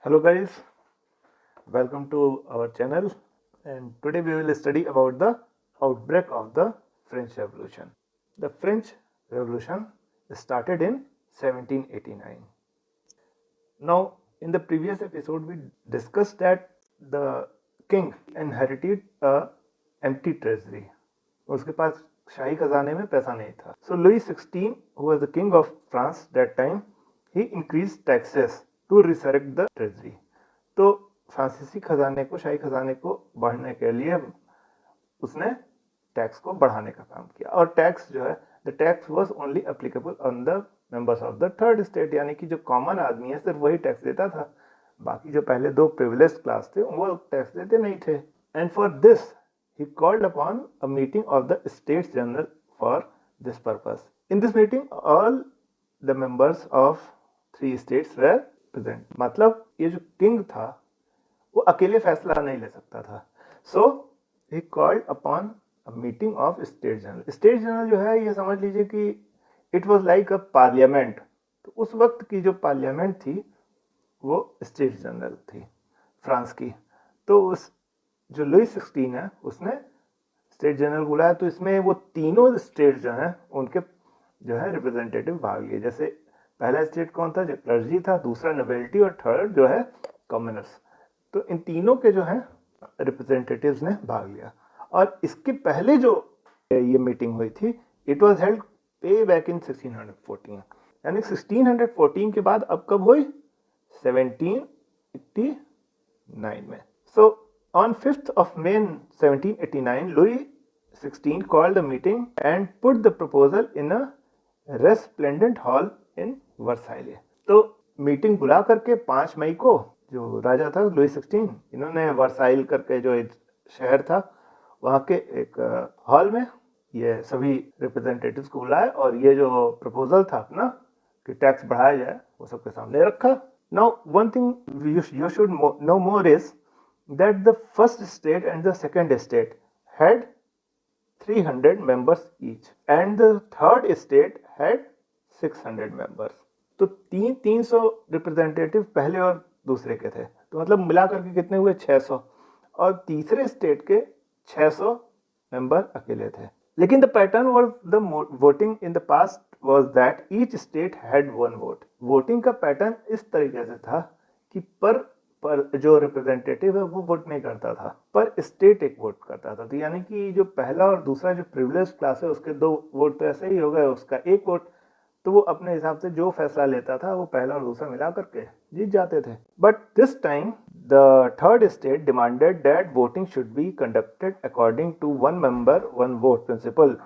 Hello guys, welcome to our channel, and today we will study about the outbreak of the French Revolution. The French Revolution started in 1789. Now in the previous episode we discussed that the king inherited a empty treasury. उसके पास शाही खजाने में पैसा नहीं था. So Louis XVI, who was the king of France that time, he increased taxes to resurrect the treasury. तो फ्रांसीसी खजाने को, शाही खजाने को बढ़ने के लिए उसने टैक्स को बढ़ाने का काम किया. और टैक्स जो है, the tax was only applicable on the members of the third state, यानी कि जो कॉमन आदमी है सिर्फ वही टैक्स देता था. बाकी जो पहले दो प्रिविलेज क्लास थे वो टैक्स देते नहीं थे. And for this he called upon a meeting of the States General for this purpose. In this meeting, all the members of 3 states were present. मतलब ये जो किंग था वो अकेले फैसला नहीं ले सकता था. So he called upon a meeting of States General. States General जो है, ये समझ लीजिए कि it was like a parliament. तो उस वक्त की जो पार्लियामेंट थी वो स्टेट जनरल थी फ्रांस की. तो उस जो लुई 16 है उसने स्टेट जनरल बुलाया. तो इसमें वो तीनों स्टेट जो हैं उनके जो है रिप्रेजेंटेटिव भाग लिए. जैसे पहला स्टेट कौन था, जो क्लर्जी था, दूसरा नोबेलिटी और थर्ड जो है कॉमनर्स. तो इन तीनों के जो है रिप्रेजेंटेटिव्स ने भाग लिया. और इसके पहले जो ये मीटिंग हुई थी, it was held way back in 1614. यानी 1614 के बाद अब कब हुई, 1789 में. सो on 5th of May 1789, Louis XVI called a meeting and put the proposal in a resplendent hall in Versailles. तो मीटिंग बुला करके 5 मई को जो राजा था लुई 16, इन्होंने वर्साइल करके जो एक शहर था वहाँ के एक हॉल में ये सभी रिप्रेजेंटेटिव्स को बुलाया और ये जो प्रपोजल था अपना कि टैक्स बढ़ाया जाए वो सबके सामने रखा. Now one thing you should know more is that the first state and the second state had 300 members each and the third state had 600 members. तो 300 रिप्रेजेंटेटिव पहले और दूसरे के थे. तो मतलब मिला करके कितने हुए, 600. और तीसरे स्टेट के 600 मेंबर अकेले थे. लेकिन the pattern of the voting in the past was that each state had one vote. Voting का पैटर्न इस तरीके से था कि पर जो रिप्रेजेंटेटिव है वो वोट नहीं करता था, पर स्टेट एक वोट करता था. तो यानी कि जो पहला और दूसरा जो प्रिविलेज क्लास है उसके 2 वोट तो ऐसे ही हो गए, उसका 1 वोट. तो वो अपने हिसाब से जो फैसला लेता था वो पहला और दूसरा मिला करके जीत जाते थे. But this time the third state demanded that voting should be conducted according to 1 member 1 vote principle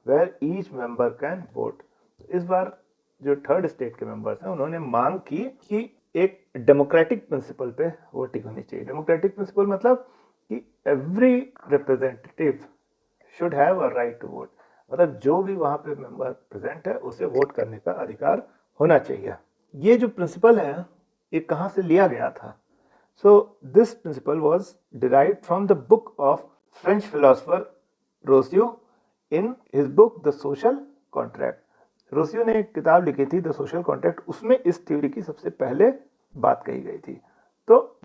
where each member can vote. इस बार जो थर्ड स्टेट के मेंबर्स हैं उन्होंने मांग की कि एक डेमोक्रेटिक प्रिंसिपल पे वोटिंग होनी चाहिए. डेमोक्रेटिक प्रिंसिपल मतलब कि every representative should have a right to vote. मतलब जो भी वहाँ पे मेंबर प्रेजेंट है उसे वोट करने का अधिकार होना चाहिए. ये जो प्रिंसिपल है ये कहाँ से लिया गया था. So this principle was derived from the book of French philosopher Rocio in his book the social contract. Rocio ने एक किताब लिखी थी द सोशल कॉन्ट्रैक्ट, उसमें इस थ्योरी की सबसे पहले बात कही गई थी. तो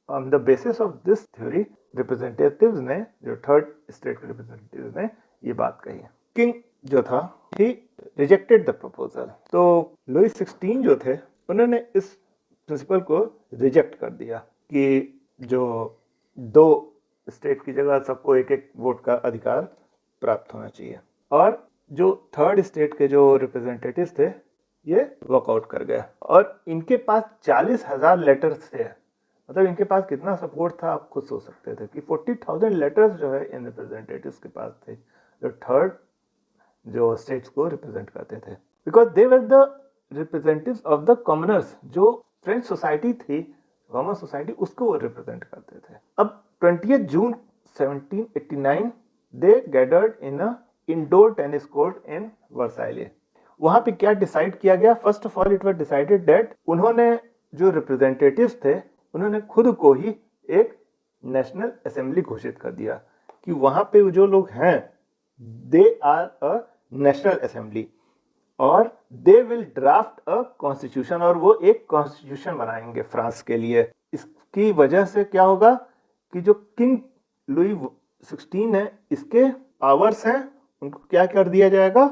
on the basis of this theory representatives ने, जो थर्ड स्टेट के रिप्रेजेंटेटिव्स ने ये बात कही. किंग जो था ही रिजेक्टेड द प्रपोजल. तो लुई 16 जो थे उन्होंने इस प्रिंसिपल को रिजेक्ट कर दिया कि जो 2 स्टेट की जगह सबको 1-1 वोट का अधिकार प्राप्त होना चाहिए. और जो थर्ड स्टेट के जो रिप्रेजेंटेटिव्स थे ये वॉकआउट कर गए. और इनके पास 40,000 लेटर्स थे. मतलब इनके पास कितना सपोर्ट था आप खुद सोच सकते थे कि 40,000 लेटर्स जो है इन रिप्रेजेंटेटिव्स के पास थे जो थर्ड जो स्टेट्स को रिप्रेजेंट करते थे. Because they were the representatives of the commoners. जो फ्रेंच सोसाइटी थी, कॉमन सोसाइटी, उसको वो रिप्रेजेंट करते थे. अब 20 June 1789 they gathered in a indoor tennis court in Versailles. वहां पे क्या डिसाइड किया गया, first of all it was decided that उन्होंने जो रिप्रेजेंटेटिव्स थे उन्होंने खुद को ही एक नेशनल असेंबली घोषित कर दिया कि वहां पे जो लोग हैं they are a national assembly. और they will draft a constitution, और वो एक कॉन्स्टिट्यूशन बनाएंगे फ्रांस के लिए। इसकी वजह से क्या होगा कि जो किंग लुई 16 है, इसके पावर्स हैं, उनको क्या कर दिया जाएगा,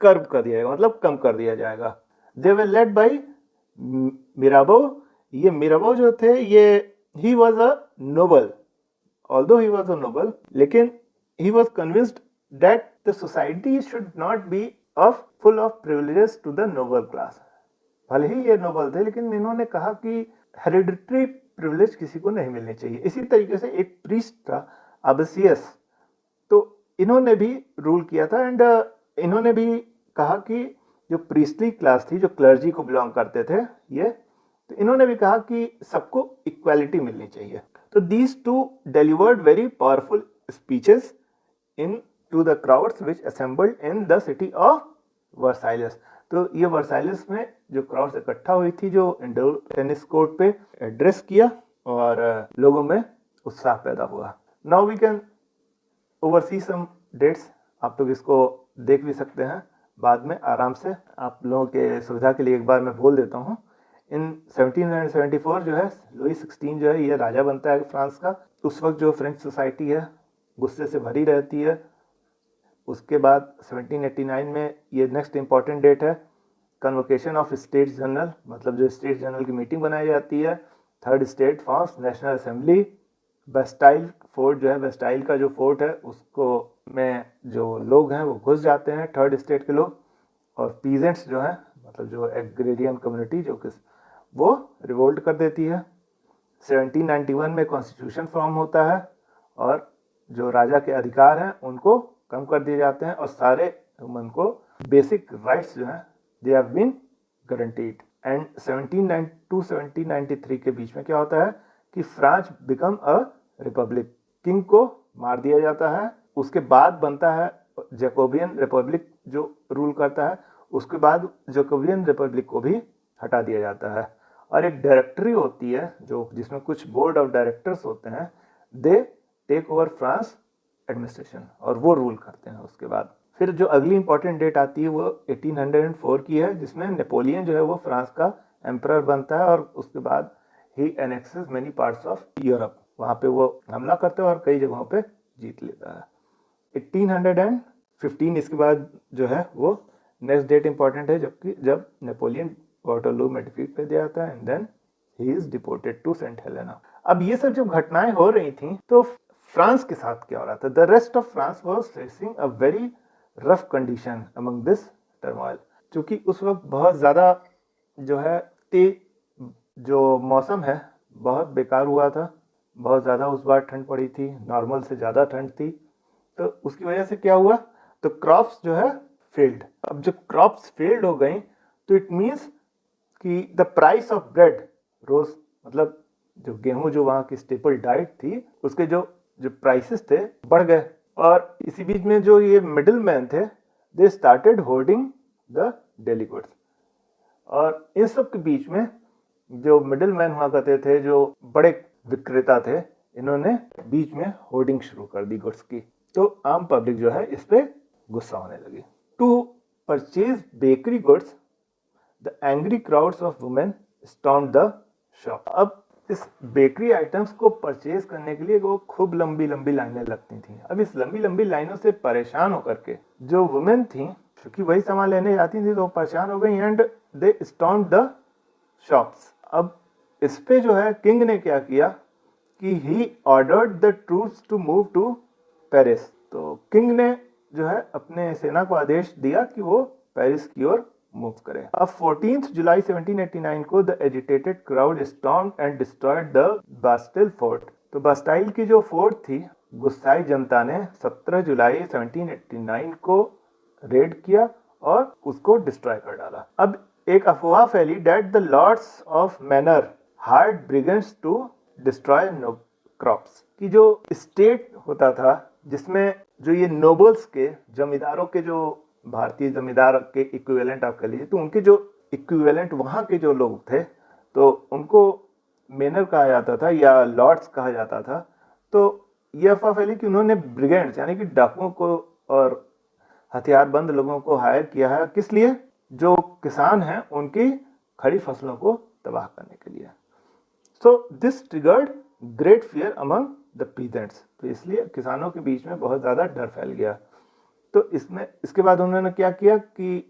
कर्व कर दिया जाएगा, मतलब कम कर दिया जाएगा। They were led by Mirabeau. ये मिराबो जो थे, ये ही was a noble, although he was a noble, लेकिन he was convinced that the society should not be of full of privileges to the noble class. भले ही ये Nobel थे, लेकिन इन्होंने कहा कि हेरिडिटरी प्रिविलेज किसी को नहीं मिलनी चाहिए। इसी तरीके से एक प्रीस्ट था अबसियस, तो इन्होंने भी रूल किया था, एंड इन्होंने भी कहा कि जो प्रीस्टली क्लास थी, जो क्लर्जी को बिलोंग करते थे ये, तो इन्होंने भी कहा कि सबको इक्वालिटी मिलनी चाहिए। तो these two delivered very powerful speeches in to the crowds which assembled in the city of Versailles. तो ये वर्साइलस में जो क्राउड्स इकट्ठा हुई थी, जो इंडोर टेनिस कोर्ट पे एड्रेस किया, और लोगों में उत्साह पैदा हुआ। Now we can oversee some dates. आप लोग इसको देख भी सकते हैं बाद में आराम से। आप लोगों के सुविधा के लिए एक बार मैं बोल देता हूँ। इन 1774 जो है, लुई 16 जो है, ये राजा बनता है फ्रांस का। उस वक्त जो फ्रेंच सोसाइटी है गुस्से से भरी रहती है। उसके बाद 1789 में ये नेक्स्ट इंपॉर्टेंट डेट है, कन्वोकेशन ऑफ स्टेट्स जनरल, मतलब जो स्टेट जनरल की मीटिंग बनाई जाती है। Third state forms national assembly. Bastille fort जो है, बेस्टाइल का जो फोर्ट है, उसको में जो लोग हैं वो घुस जाते हैं, थर्ड स्टेट के लोग, और पीजेंट्स जो है, मतलब जो एग्रेरियन कम्युनिटी, जो किस वो रिवोल्ट कर देती है। 1791 में कॉन्स्टिट्यूशन फॉर्म होता है, और जो राजा के अधिकार हैं उनको कम कर दिए जाते हैं, और सारे ह्यूमन को बेसिक राइट्स जो हैं they have been guaranteed. And 1792 to 1793 के बीच में क्या होता है कि France become a republic. King को मार दिया जाता है, उसके बाद बनता है जैकोबियन रिपब्लिक जो रूल करता है। उसके बाद जैकोबियन रिपब्लिक को भी हटा दिया जाता है, और एक डायरेक्टरी होती है जो जिसमें कुछ बोर्ड ऑफ डायरेक्टर्स होते हैं, they take over France administration, और वो रूल करते हैं। उसके बाद फिर जो अगली इंपॉर्टेंट डेट आती है वो 1804 की है, जिसमें नेपोलियन जो है वो फ्रांस का एम्परर बनता है, और उसके बाद ही annexes many parts of Europe. वहाँ पे वो हमला करते हैं और कई जगहों पे जीत लेता है। 1815 इसके बाद जो है वो नेक्स्ट डेट इंपॉर्टेंट है, जबकि जब नेपोलियन वाटरलू में डिफीट कर दिया था, and then he is deported to Saint Helena. अब ये सब जब घटनाएं हो रही थी, तो फ्रांस के साथ क्या हो रहा था? The rest of France was facing a very rough condition among this turmoil, क्योंकि उस वक्त बहुत ज़्यादा जो है जो मौसम है बहुत बेकार हुआ था। बहुत ज़्यादा उस बार ठंड पड़ी थी, नॉर्मल से ज़्यादा ठंड थी। तो उसकी वजह से क्या हुआ, तो क्रॉप्स जो है फेल्ड। अब जब क्रॉप्स फेल्ड हो गई, तो इट मीन्स कि द प्राइस ऑफ ब्रेड रोज, मतलब जो गेहूं जो वहाँ की स्टेपल डाइट थी, उसके जो जो प्राइसेस थे बढ़ गए। और इसी बीच में जो ये मिडिल मैन थे, they started hoarding the daily goods. और इन सब के बीच में जो मिडिल मैन हुआ करते थे, जो बड़े विक्रेता थे, इन्होंने बीच में होर्डिंग शुरू कर दी गुड्स की। तो आम पब्लिक जो है इस पे गुस्सा होने लगी। To purchase bakery goods, the angry crowds of women stormed the shop. अब इस बेकरी आइटम्स को परचेज करने के लिए वो खूब लंबी लंबी लाइनें लगती थी। अब इस लंबी लंबी लाइनों से परेशान होकर के जो वुमेन थी, क्योंकि वही सामान लेने जाती थी, तो परेशान हो गई, and they stormed the shops. अब इस पे जो है किंग ने क्या किया कि he ordered the troops to move to Paris. तो किंग ने जो है अपने सेना को आदेश दिया कि वो पेरिस की ओर मूव करे। अब 14 जुलाई 1789 को the agitated crowd stormed and destroyed the Bastille fort. तो बास्टाइल की जो फोर्ट थी, गुस्साई जनता ने 17 जुलाई 1789 को रेड किया और उसको डिस्ट्रॉय कर डाला। अब एक अफवाह फैली that the lords of manor hired brigades to destroy crops, कि जो स्टेट होता था जिसमें जो ये नोबल्स के, जमींदारों के, जो भारतीय जमींदार के इक्विवेलेंट आप कह लीजिए, तो उनके जो इक्विवेलेंट वहाँ के जो लोग थे, तो उनको मैनर कहा जाता था या लॉर्ड्स कहा जाता था। तो ये अफवाह फैली कि उन्होंने ब्रिगेड्स यानी कि डाकुओं को और हथियारबंद लोगों को हायर किया है। किस लिए? जो किसान हैं उनकी खड़ी फसलों को तबाह करने के लिए। So this triggered great fear among the peasants, तो इसलिए किसानों के बीच में बहुत ज़्यादा डर फैल गया। तो इसके बाद उन्होंने क्या किया कि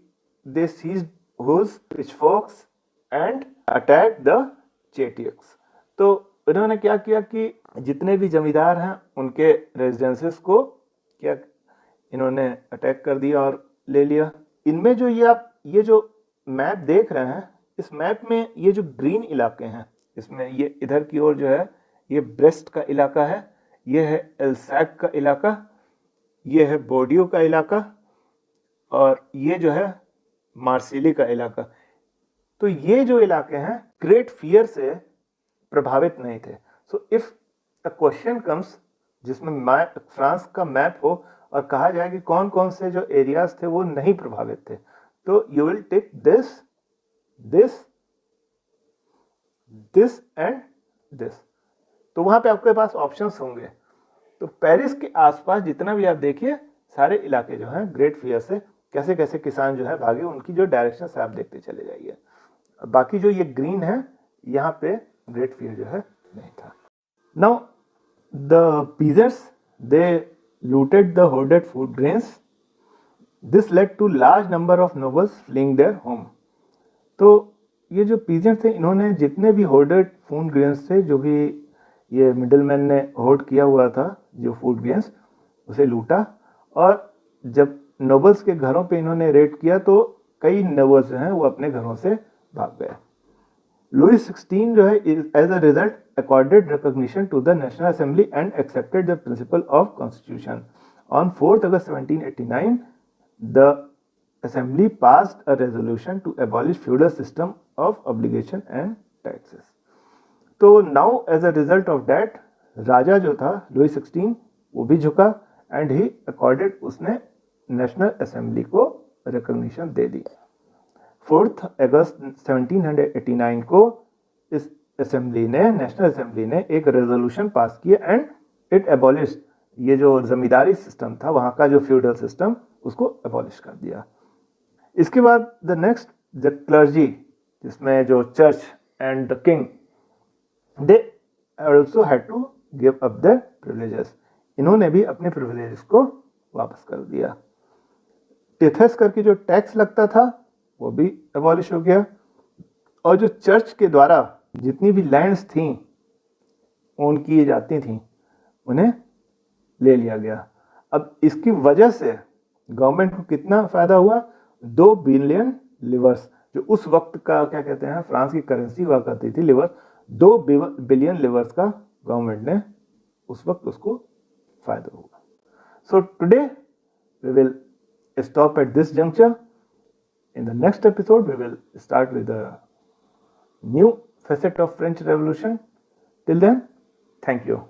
they seized hoes pitchforks and attack the chateaux. तो इन्होंने क्या किया कि जितने भी जमींदार हैं उनके रेजिडेंसेस को क्या इन्होंने अटैक कर दिया और ले लिया। इनमें जो ये जो मैप देख रहे हैं, इस मैप में ये जो ग्रीन इलाके हैं, इसमें ये इधर की ओर जो है ये ब्रेस्ट का इलाका है, ये है एल्सैक का इलाका, ये है बोर्डियो का इलाका और ये जो है मार्सिली का इलाका। तो ये जो इलाके हैं ग्रेट फियर से प्रभावित नहीं थे। So if a question comes जिसमें फ्रांस का मैप हो और कहा जाए कि कौन कौन से जो एरियाज थे वो नहीं प्रभावित थे, तो you will take this this this and this. तो वहां पे आपके पास ऑप्शंस होंगे। तो पेरिस के आसपास जितना भी आप देखिए सारे इलाके जो हैं ग्रेट फियर से कैसे कैसे किसान जो है भागे, उनकी जो डायरेक्शन से आप देखते चले जाइए। बाकी जो ये ग्रीन है यहाँ पे ग्रेट फियर जो है नहीं था। Now the peasants they looted the hoarded food grains, this led to large number of nobles fleeing their home. तो ये जो पीजेंट्स थे इन्होंने जितने भी होर्डेड फूड ग्रेन्स थे, जो भी ये मिडलमैन ने होर्ड किया हुआ था जो फूड ग्रेन्स, उसे लूटा। और जब नोबल्स के घरों पे इन्होंने रेड किया तो कई नोबल्स जो हैं वो अपने घरों से भाग गए। लुई 16 जो है as a result accorded recognition to the National Assembly and accepted the principle of Constitution. On 4th August 1789, the Assembly passed a resolution to abolish feudal system of obligation and taxes. तो now as a result of that, राजा जो था Louis 16 वो भी झुका and he accorded, उसने national assembly को recognition दे दी। 4th अगस्त 1789 को इस असेंबली ने, नेशनल असेंबली ने एक रेजोल्यूशन पास किया एंड इट एबॉलिश, ये जो जमींदारी सिस्टम था वहाँ का जो फ्यूडल सिस्टम, उसको एबॉलिश कर दिया। इसके बाद द नेक्स्ट द क्लर्जी, जिसमें जो church and the king, they also had to give up their privileges, इन्होंने भी अपने प्रिविलेजेस को वापस कर दिया। टिथस करके जो टैक्स लगता था वो भी एबॉलिश हो गया और जो चर्च के द्वारा जितनी भी लैंड्स थी ओन की जाती थी उन्हें ले लिया गया। अब इसकी वजह से गवर्नमेंट को कितना फायदा हुआ? 2 बिलियन लिवर्स, जो उस वक्त का क्या कहते हैं फ्रांस की करेंसी हुआ करती थी लिवर, 2 बिलियन लिवर्स का गवर्नमेंट ने उस वक्त उसको फायदा हुआ। So today we will stop at this juncture. In the next episode, we will start with a new facet of French Revolution. Till then, thank you.